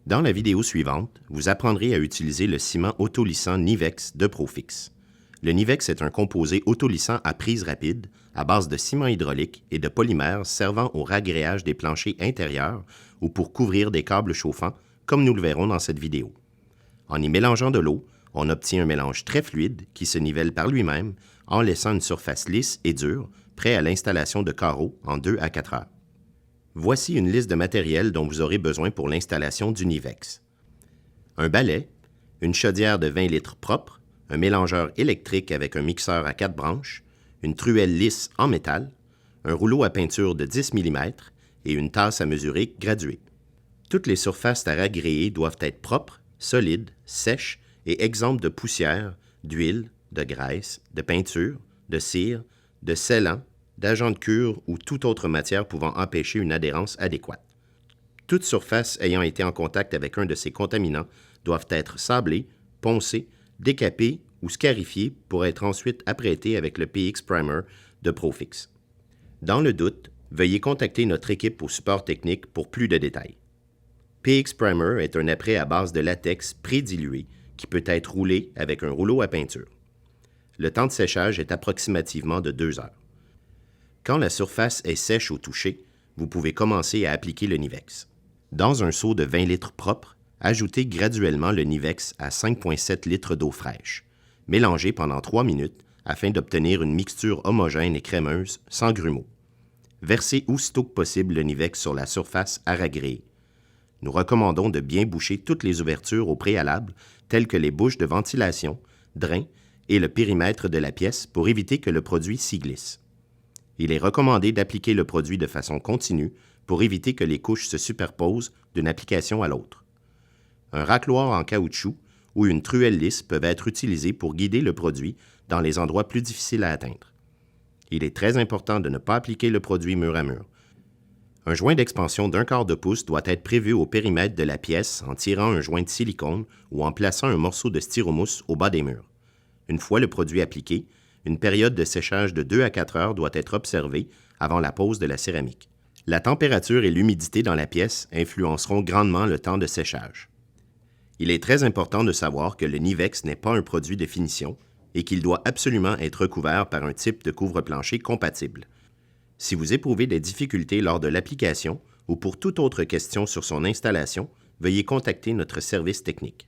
Dans la vidéo suivante, vous apprendrez à utiliser le ciment autolissant Nivex de Profix. Le Nivex est un composé autolissant à prise rapide à base de ciment hydraulique et de polymères servant au ragréage des planchers intérieurs ou pour couvrir des câbles chauffants, comme nous le verrons dans cette vidéo. En y mélangeant de l'eau, on obtient un mélange très fluide qui se nivelle par lui-même en laissant une surface lisse et dure, prêt à l'installation de carreaux en 2 à 4 heures. Voici une liste de matériel dont vous aurez besoin pour l'installation du Nivex. Un balai, une chaudière de 20 litres propre, un mélangeur électrique avec un mixeur à 4 branches, une truelle lisse en métal, un rouleau à peinture de 10 mm et une tasse à mesurer graduée. Toutes les surfaces à ragréer doivent être propres, solides, sèches et exemptes de poussière, d'huile, de graisse, de peinture, de cire, de scellant, d'agent de cure ou toute autre matière pouvant empêcher une adhérence adéquate. Toutes surfaces ayant été en contact avec un de ces contaminants doivent être sablées, poncées, décapées ou scarifiées pour être ensuite apprêtées avec le PX Primer de Profix. Dans le doute, veuillez contacter notre équipe au support technique pour plus de détails. PX Primer est un apprêt à base de latex prédilué qui peut être roulé avec un rouleau à peinture. Le temps de séchage est approximativement de 2 heures. Quand la surface est sèche au toucher, vous pouvez commencer à appliquer le Nivex. Dans un seau de 20 litres propre, ajoutez graduellement le Nivex à 5,7 litres d'eau fraîche. Mélangez pendant 3 minutes afin d'obtenir une mixture homogène et crémeuse sans grumeaux. Versez aussitôt que possible le Nivex sur la surface à ragréer. Nous recommandons de bien boucher toutes les ouvertures au préalable, telles que les bouches de ventilation, drains et le périmètre de la pièce pour éviter que le produit s'y glisse. Il est recommandé d'appliquer le produit de façon continue pour éviter que les couches se superposent d'une application à l'autre. Un racloir en caoutchouc ou une truelle lisse peuvent être utilisés pour guider le produit dans les endroits plus difficiles à atteindre. Il est très important de ne pas appliquer le produit mur à mur. Un joint d'expansion d'1/4 de pouce doit être prévu au périmètre de la pièce en tirant un joint de silicone ou en plaçant un morceau de styromousse au bas des murs. Une fois le produit appliqué, une période de séchage de 2 à 4 heures doit être observée avant la pose de la céramique. La température et l'humidité dans la pièce influenceront grandement le temps de séchage. Il est très important de savoir que le Nivex n'est pas un produit de finition et qu'il doit absolument être recouvert par un type de couvre-plancher compatible. Si vous éprouvez des difficultés lors de l'application ou pour toute autre question sur son installation, veuillez contacter notre service technique.